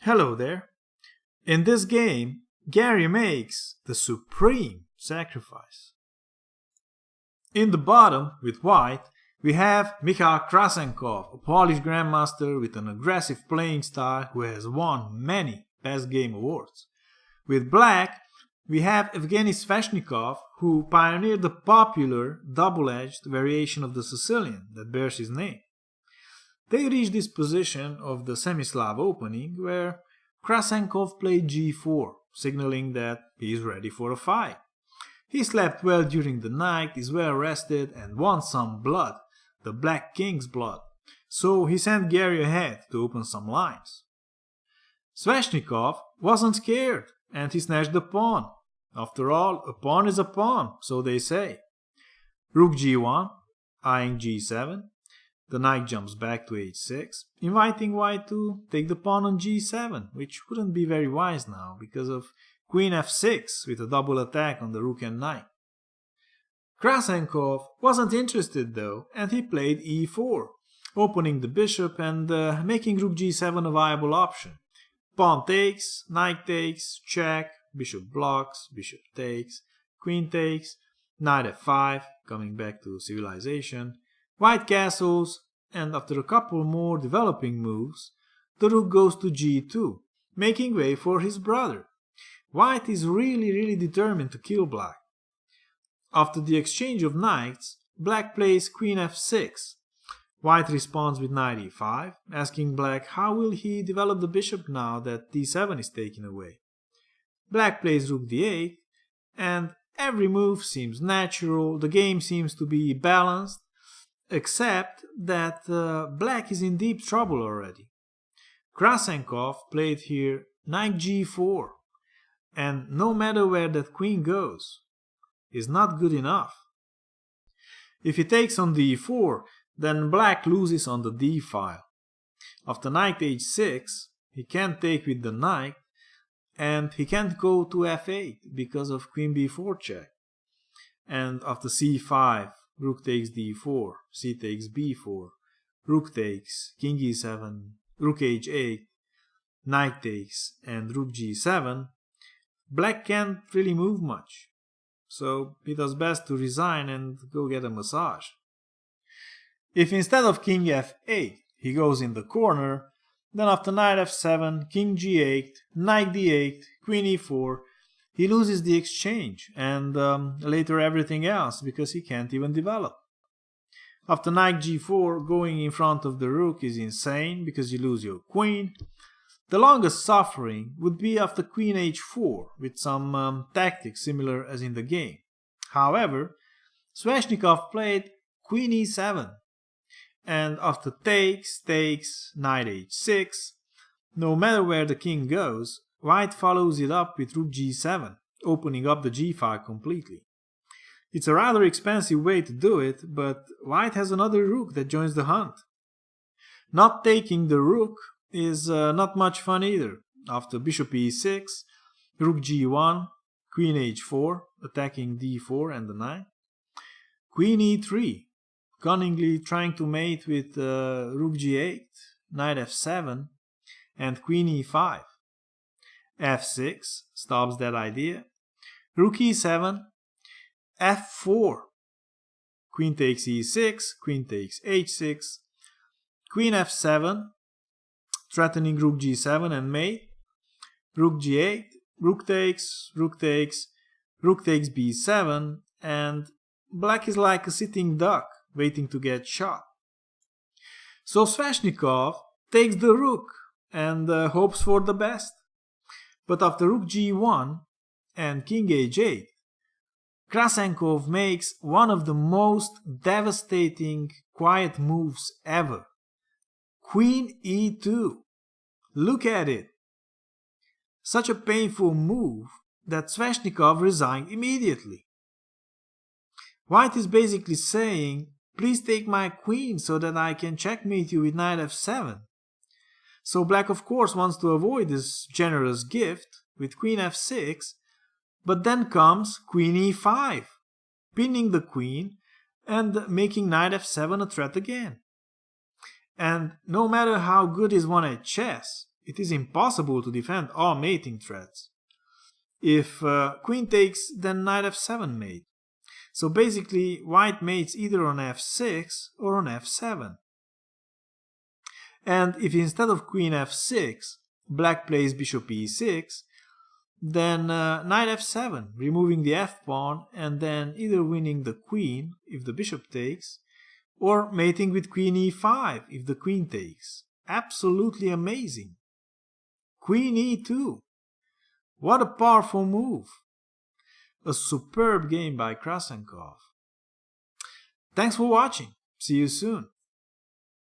Hello there. In this game, Gary makes the supreme sacrifice. In the bottom, with white, we have Michal Krasenkov, a Polish grandmaster with an aggressive playing style who has won many best game awards. With black, we have Evgeni Sveshnikov, who pioneered the popular double-edged variation of the Sicilian that bears his name. They reached this position of the Semi-Slav opening where Krasenkov played g4, signaling that he is ready for a fight. He slept well during the night, is well rested and wants some blood, the Black King's blood, so he sent Gary ahead to open some lines. Sveshnikov wasn't scared and he snatched the pawn. After all, a pawn is a pawn, so they say. Rook g1, eyeing g7. The knight jumps back to h6, inviting white to take the pawn on g7, which wouldn't be very wise now because of queen f6 with a double attack on the rook and knight. Krasenkov wasn't interested though, and he played e4, opening the bishop and making rook g7 a viable option. Pawn takes, knight takes, check, bishop blocks, bishop takes, queen takes, knight f5, coming back to civilization, white castles, and after a couple more developing moves, the rook goes to g2, making way for his brother. White is really determined to kill black. After the exchange of knights, black plays queen f6. White responds with knight e5, asking black how will he develop the bishop now that d7 is taken away. Black plays rook d8, and every move seems natural, the game seems to be balanced, except that black is in deep trouble already. Krasenkov played here knight g4, and no matter where that queen goes, is not good enough. If he takes on d4, then black loses on the d file. After knight h6, he can't take with the knight, and he can't go to f8 because of queen b4 check. And after c5, rook takes d4, c takes b4, rook takes, king e7, rook h8, knight takes, and rook g7, black can't really move much. So he does best to resign and go get a massage. If instead of king f8 he goes in the corner, then after knight f7, king g8, knight d8, queen e4, he loses the exchange and later everything else because he can't even develop. After knight g4, going in front of the rook is insane because you lose your queen. The longest suffering would be after queen h4 with some tactics similar as in the game. However, Sveshnikov played queen e7, and after takes, knight h6, no matter where the king goes, white follows it up with rook g7, opening up the g file completely. It's a rather expensive way to do it, but white has another rook that joins the hunt. Not taking the rook is not much fun either. After bishop e6, rook g1, queen h4, attacking d4 and the knight, queen e3, cunningly trying to mate with rook g8, knight f7, and queen e5. f6 stops that idea, rook e7, f4, queen takes e6, queen takes h6, queen f7, threatening rook g7 and mate, rook g8, rook takes, rook takes, rook takes b7, and black is like a sitting duck waiting to get shot. So Sveshnikov takes the rook and hopes for the best. But after rook g1 and king h8, Krasenkov makes one of the most devastating quiet moves ever. Queen e2. Look at it. Such a painful move that Sveshnikov resigned immediately. White is basically saying, please take my queen so that I can checkmate you with knight f7. So black of course wants to avoid this generous gift with queen f6, but then comes queen e5, pinning the queen and making knight f7 a threat again. And no matter how good is one at chess, it is impossible to defend all mating threats. If queen takes, then knight f7 mate. So basically, white mates either on f6 or on f7. And if instead of queen f6, black plays bishop e6, then knight f7, removing the f-pawn and then either winning the queen if the bishop takes, or mating with queen e5 if the queen takes. Absolutely amazing. Queen e2. What a powerful move. A superb game by Krasenkov. Thanks for watching. See you soon.